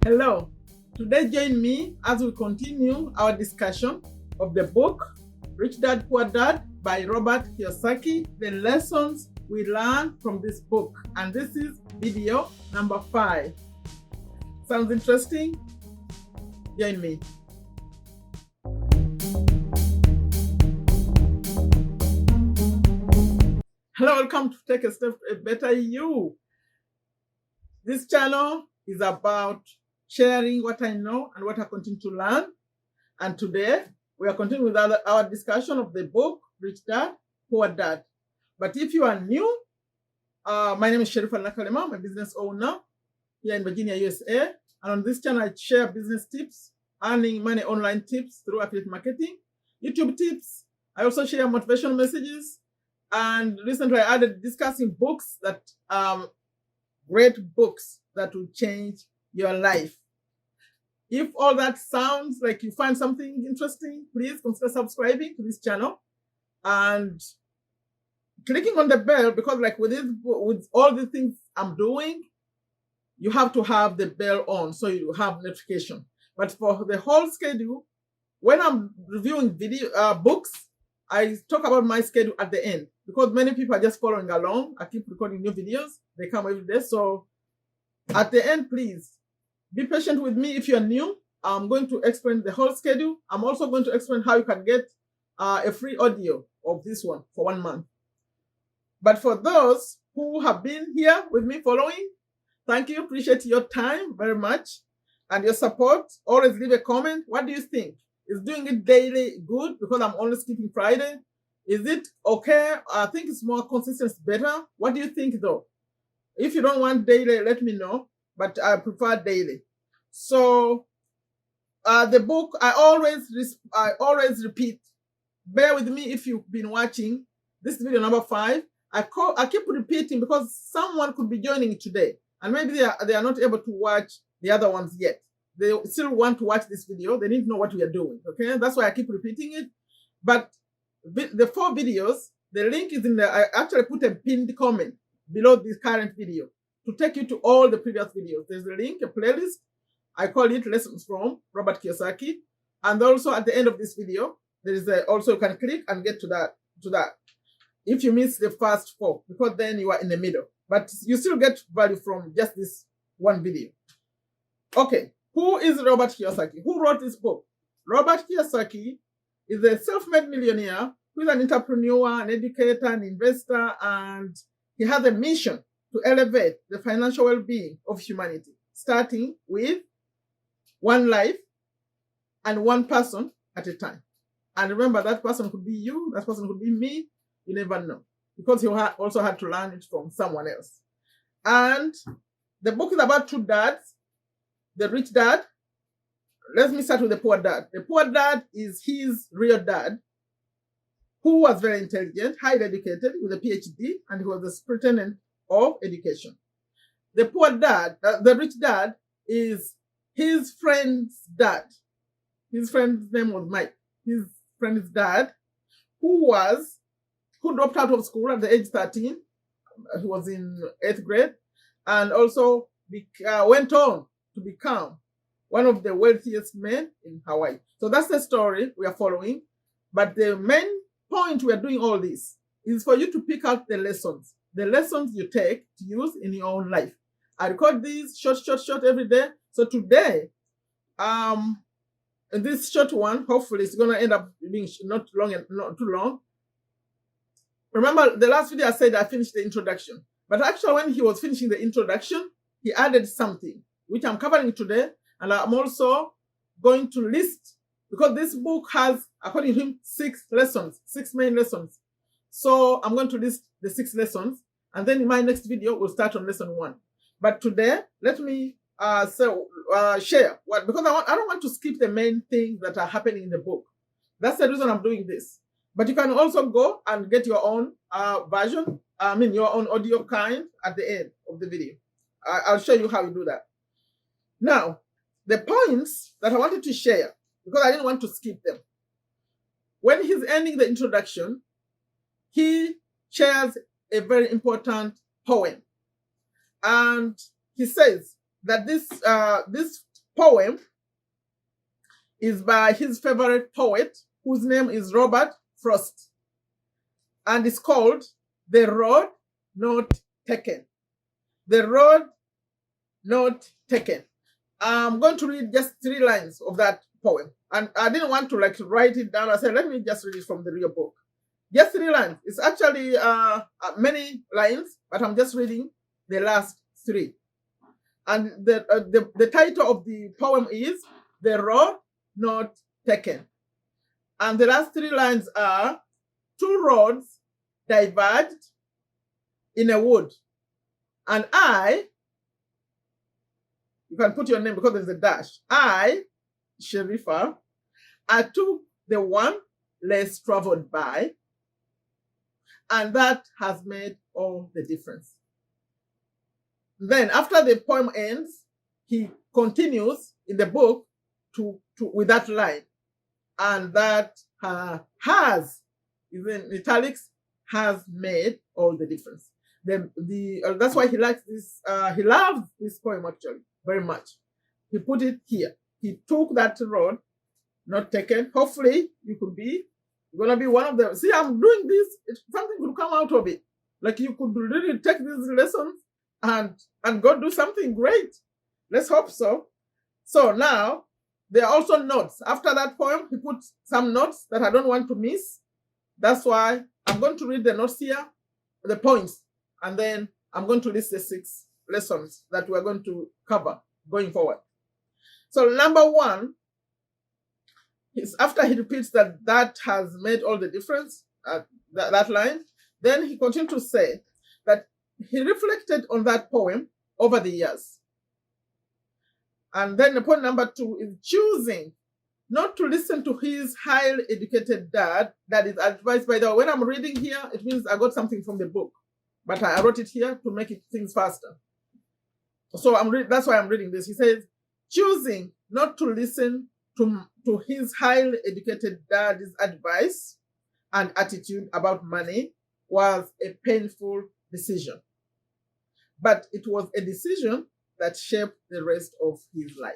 Hello, today join me as we continue our discussion of the book Rich Dad Poor Dad by Robert Kiyosaki, the lessons we learn from this book. And this is video number 5. Sounds interesting? Join me. Hello, welcome to Take a Step a Better You. This channel is about sharing what I know and what I continue to learn. And today, we are continuing with our discussion of the book, Rich Dad, Poor Dad. But if you are new, my name is Sherifa Nakalema. I'm a business owner here in Virginia, USA. And on this channel, I share business tips, earning money online tips through affiliate marketing, YouTube tips. I also share motivational messages. And recently, I added discussing books that great books that will change your life. If all that sounds like you find something interesting, please consider subscribing to this channel and clicking on the bell, because like with all the things I'm doing, you have to have the bell on so you have notification. But for the whole schedule, when I'm reviewing books, I talk about my schedule at the end, because many people are just following along. I keep recording new videos. They come every day. So at the end, please be patient with me. If you're new, I'm going to explain the whole schedule. I'm also going to explain how you can get a free audio of this one for 1 month. But for those who have been here with me following, thank you. Appreciate your time very much and your support. Always leave a comment. What do you think? Is doing it daily good because I'm only skipping Friday? Is it okay? I think it's more consistent, better. What do you think though? If you don't want daily, let me know, but I prefer daily. So the book, I always repeat, bear with me if you've been watching this video number 5. I keep repeating because someone could be joining today and maybe they are not able to watch the other ones yet. They still want to watch this video. They need to know what we are doing. Okay, that's why I keep repeating it. But the 4 videos, the link is in there. I actually put a pinned comment below this current video to take you to all the previous videos. There's a link, a playlist. I call it Lessons from Robert Kiyosaki. And also at the end of this video, there is also you can click and get to that. If you miss the first 4, because then you are in the middle. But you still get value from just this one video. Okay. Who is Robert Kiyosaki? Who wrote this book? Robert Kiyosaki is a self-made millionaire who is an entrepreneur, an educator, an investor, and he has a mission to elevate the financial well-being of humanity, starting with one life and one person at a time. And remember, that person could be you, that person could be me, you never know, because he also had to learn it from someone else. And the book is about 2 dads. The rich dad. Let me start with the poor dad. The poor dad is his real dad, who was very intelligent, highly educated, with a PhD, and he was the superintendent of education. The poor dad, the rich dad, is his friend's dad. His friend's name was Mike. His friend's dad, who dropped out of school at the age 13. He was in 8th grade, and also went on to become one of the wealthiest men in Hawaii. So that's the story we are following. But the main point we are doing all this is for you to pick out the lessons you take to use in your own life. I record these short every day. So today, this short one, hopefully it's going to end up being not too long. Remember, the last video I said I finished the introduction. But actually, when he was finishing the introduction, he added something, which I'm covering today, and I'm also going to list, because this book has, according to him, 6 lessons, 6 main lessons. So I'm going to list the 6 lessons, and then in my next video, we'll start on lesson 1. But today, let me share because I don't want to skip the main things that are happening in the book. That's the reason I'm doing this. But you can also go and get your own version, your own audio kind at the end of the video. I'll show you how you do that. Now, the points that I wanted to share, because I didn't want to skip them. When he's ending the introduction, he shares a very important poem. And he says that this poem is by his favorite poet, whose name is Robert Frost, and it's called The Road Not Taken. The Road Not Taken. I'm going to read just 3 lines of that poem. And I didn't want to write it down. I said, let me just read it from the real book. Just 3 lines. It's actually many lines, but I'm just reading the last 3. And the title of the poem is The Road Not Taken. And the last 3 lines are, 2 roads diverged in a wood. And you can put your name because there's a dash. Sherifa, I took the one less traveled by, and that has made all the difference. Then after the poem ends, he continues in the book with that line, and that has, even in italics, has made all the difference. That's why he likes this. He loves this poem actually very much. He put it here. He took that road not taken. Hopefully, you're gonna be one of them. See, I'm doing this. Something could come out of it. Like you could really take these lessons and go do something great. Let's hope so. So now there are also notes. After that poem, he put some notes that I don't want to miss. That's why I'm going to read the notes here, the points, and then I'm going to list the 6 lessons that we're going to cover going forward. So number 1 is after he repeats that has made all the difference, that line, then he continued to say that he reflected on that poem over the years. And then the point number 2 is choosing not to listen to his highly educated dad. That is advice, by the way. When I'm reading here, it means I got something from the book, but I wrote it here to make things faster. So that's why I'm reading this. He says, choosing not to listen to his highly educated dad's advice and attitude about money was a painful decision. But it was a decision that shaped the rest of his life.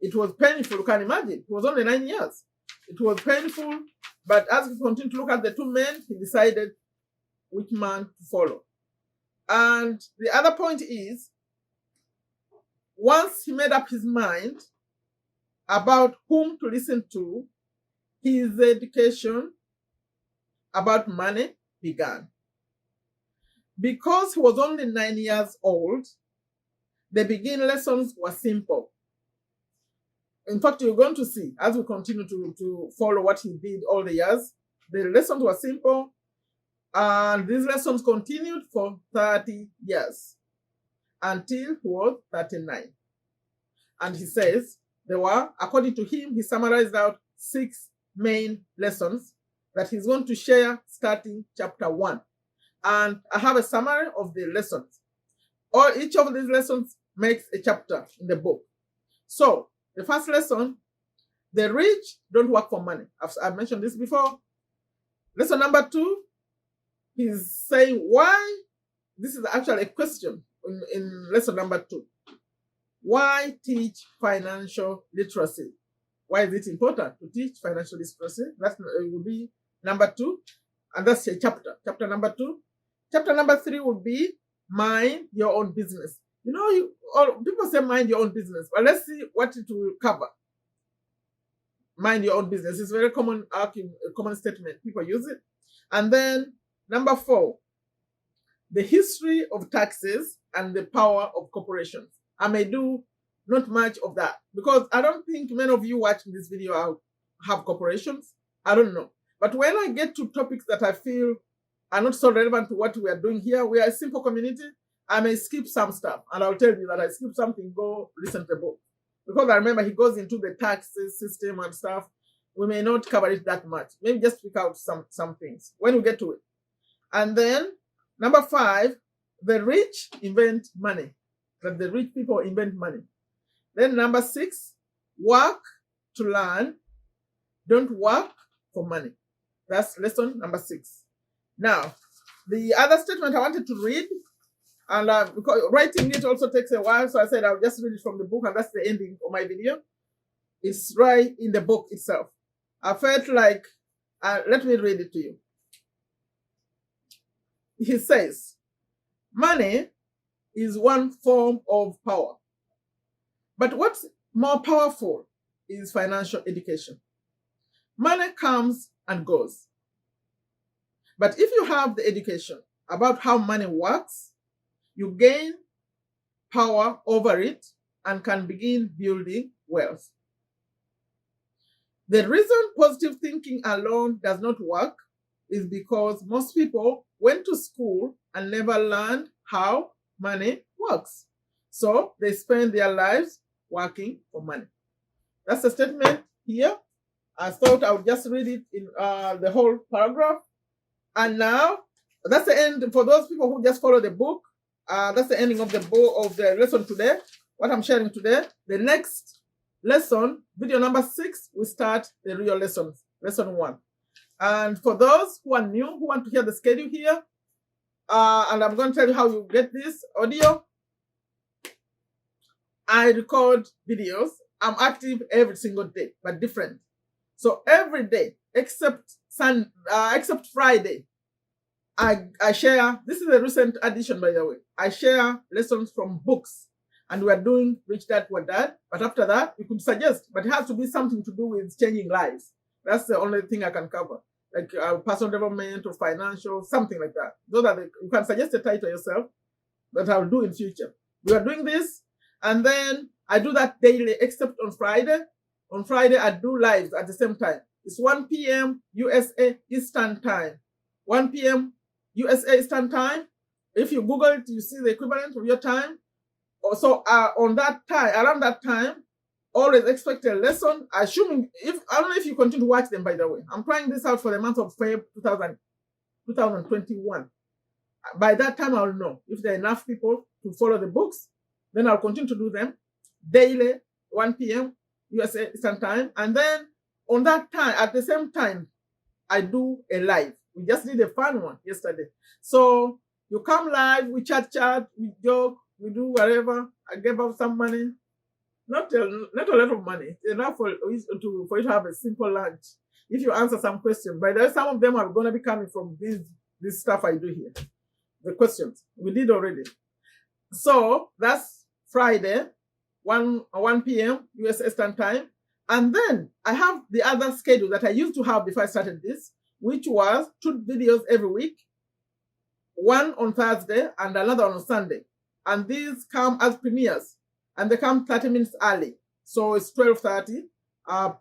It was painful, you can imagine. It was only 9 years. It was painful, but as we continue to look at the 2 men, he decided which man to follow. And the other point is, once he made up his mind about whom to listen to, his education about money began. Because he was only 9 years old, the beginning lessons were simple. In fact, you're going to see, as we continue to follow what he did all the years, the lessons were simple, and these lessons continued for 30 years until he was 39. And he says there were, according to him, he summarized out 6 main lessons that he's going to share starting chapter 1. And I have a summary of the lessons. Each of these lessons makes a chapter in the book. So, the first lesson, the rich don't work for money. I've mentioned this before. Lesson number 2, he's saying why. This is actually a question in lesson number 2. Why teach financial literacy? Why is it important to teach financial literacy? That will be number 2. And that's a chapter. Chapter number 2. Chapter number 3 would be mind your own business. You know, people say mind your own business, but let's see what it will cover. Mind your own business is a very common statement. People use it. And then number 4, the history of taxes and the power of corporations. I may do not much of that because I don't think many of you watching this video have corporations. I don't know. But when I get to topics that I feel are not so relevant to what we are doing here, we are a simple community, I may skip some stuff. And I'll tell you that I skipped something, go listen to the book. Because I remember he goes into the taxes system and stuff. We may not cover it that much. Maybe just pick out some things when we get to it. And then, number 5, the rich invent money. That the rich people invent money. Then number 6, work to learn. Don't work for money. That's lesson number 6. Now, the other statement I wanted to read And because writing it also takes a while, so I said I'll just read it from the book, and that's the ending of my video. It's right in the book itself. I felt like, let me read it to you. He says, money is one form of power. But what's more powerful is financial education. Money comes and goes. But if you have the education about how money works, you gain power over it and can begin building wealth. The reason positive thinking alone does not work is because most people went to school and never learned how money works. So they spend their lives working for money. That's the statement here. I thought I would just read it in the whole paragraph. And now, that's the end. For those people who just follow the book, that's the ending of the book of the lesson today. What I'm sharing today. The next lesson, video number 6, we start the real lessons, lesson 1. And for those who are new, who want to hear the schedule here, and I'm going to tell you how you get this audio. I record videos. I'm active every single day, but different. So every day, except Friday, I share. This is a recent addition, by the way. I share lessons from books, and we are doing Rich Dad Poor Dad. But after that, you could suggest, but it has to be something to do with changing lives. That's the only thing I can cover, like personal development or financial, something like that. Those are you can suggest a title yourself, but I'll do in future. We are doing this, and then I do that daily, except on Friday. On Friday, I do lives at the same time. It's 1 p.m. USA Eastern Time. 1 p.m. USA Eastern Time. If you Google it, you see the equivalent of your time. Also, on that time, around that time, always expect a lesson. Assuming, I don't know if you continue to watch them, by the way. I'm trying this out for the month of February 2021. By that time, I'll know if there are enough people to follow the books. Then I'll continue to do them daily, 1 p.m. USA Eastern Time. And then on that time, at the same time, I do a live. We just did a fun one yesterday. So you come live, we chat, we joke, we do whatever. I gave up some money. Not a lot of money. Enough for you to have a simple lunch. If you answer some questions. By the way, some of them are going to be coming from this stuff I do here. The questions. We did already. So that's Friday, 1 p.m. US Eastern Time. And then I have the other schedule that I used to have before I started this, which was 2 videos every week, one on Thursday and another on Sunday. And these come as premieres, and they come 30 minutes early. So it's 12:30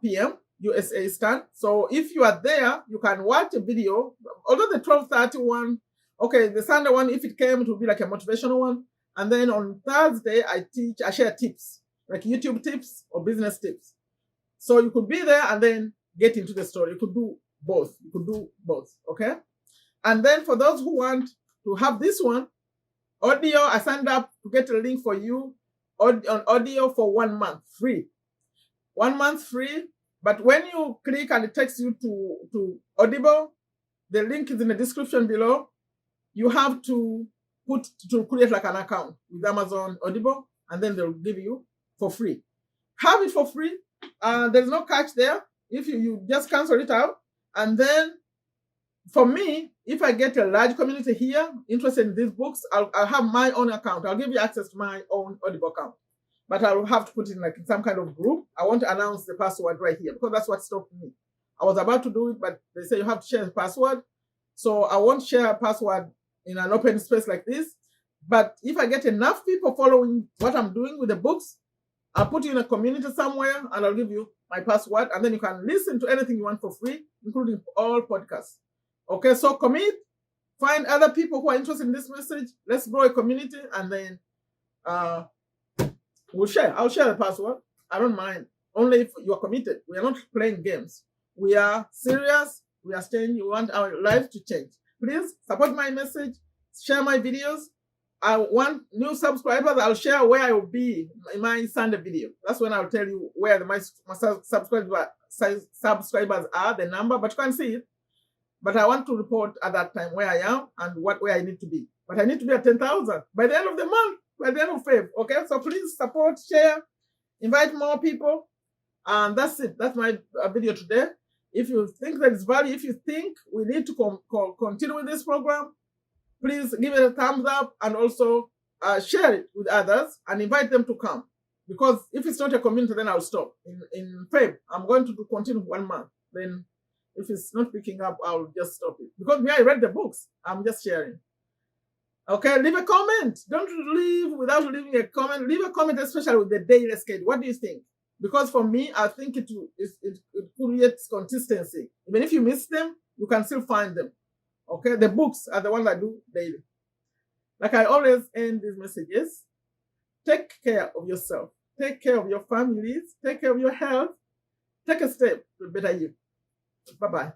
p.m. USA Eastern. So if you are there, you can watch a video. Although the 12:30 one, okay, the Sunday one, if it came, it would be like a motivational one. And then on Thursday, I share tips, like YouTube tips or business tips. So you could be there and then get into the story. You could do both. Okay? And then for those who want to have this one, audio, I signed up to get a link for you on audio for 1 month free. 1 month free. But when you click and it takes you to Audible, the link is in the description below. You have to create like an account with Amazon Audible, and then they'll give you for free. Have it for free. There's no catch there. If you just cancel it out, and then for me, if I get a large community here interested in these books, I'll have my own account. I'll give you access to my own Audible account, but I'll have to put it in some kind of group. I want to announce the password right here because that's what stopped me. I was about to do it, but they say you have to share the password, so I won't share a password in an open space like this. But if I get enough people following what I'm doing with the books, I'll put you in a community somewhere and I'll give you my password, and then you can listen to anything you want for free, including all podcasts. Okay, so commit, find other people who are interested in this message. Let's grow a community, and then we'll share. I'll share the password. I don't mind. Only if you are committed. We are not playing games. We are serious. We are saying you want our life to change. Please support my message. Share my videos. I want new subscribers. I'll share where I will be in my Sunday video. That's when I'll tell you where my subscribers are, the number, but you can see it. But I want to report at that time where I am and where I need to be. But I need to be at 10,000 by the end of the month, by the end of Feb. Okay, so please support, share, invite more people. And that's it. That's my video today. If you think there is value, if you think we need to continue with this program, please give it a thumbs up and also share it with others and invite them to come. Because if it's not a community, then I'll stop. In Feb, I'm going to continue 1 month. Then if it's not picking up, I'll just stop it. Because me, I read the books. I'm just sharing. Okay, leave a comment. Don't leave without leaving a comment. Leave a comment, especially with the daily schedule. What do you think? Because for me, I think it creates consistency. Even if you miss them, you can still find them. Okay, the books are the ones I do daily. Like I always end these messages. Take care of yourself. Take care of your families. Take care of your health. Take a step to better you. Bye-bye.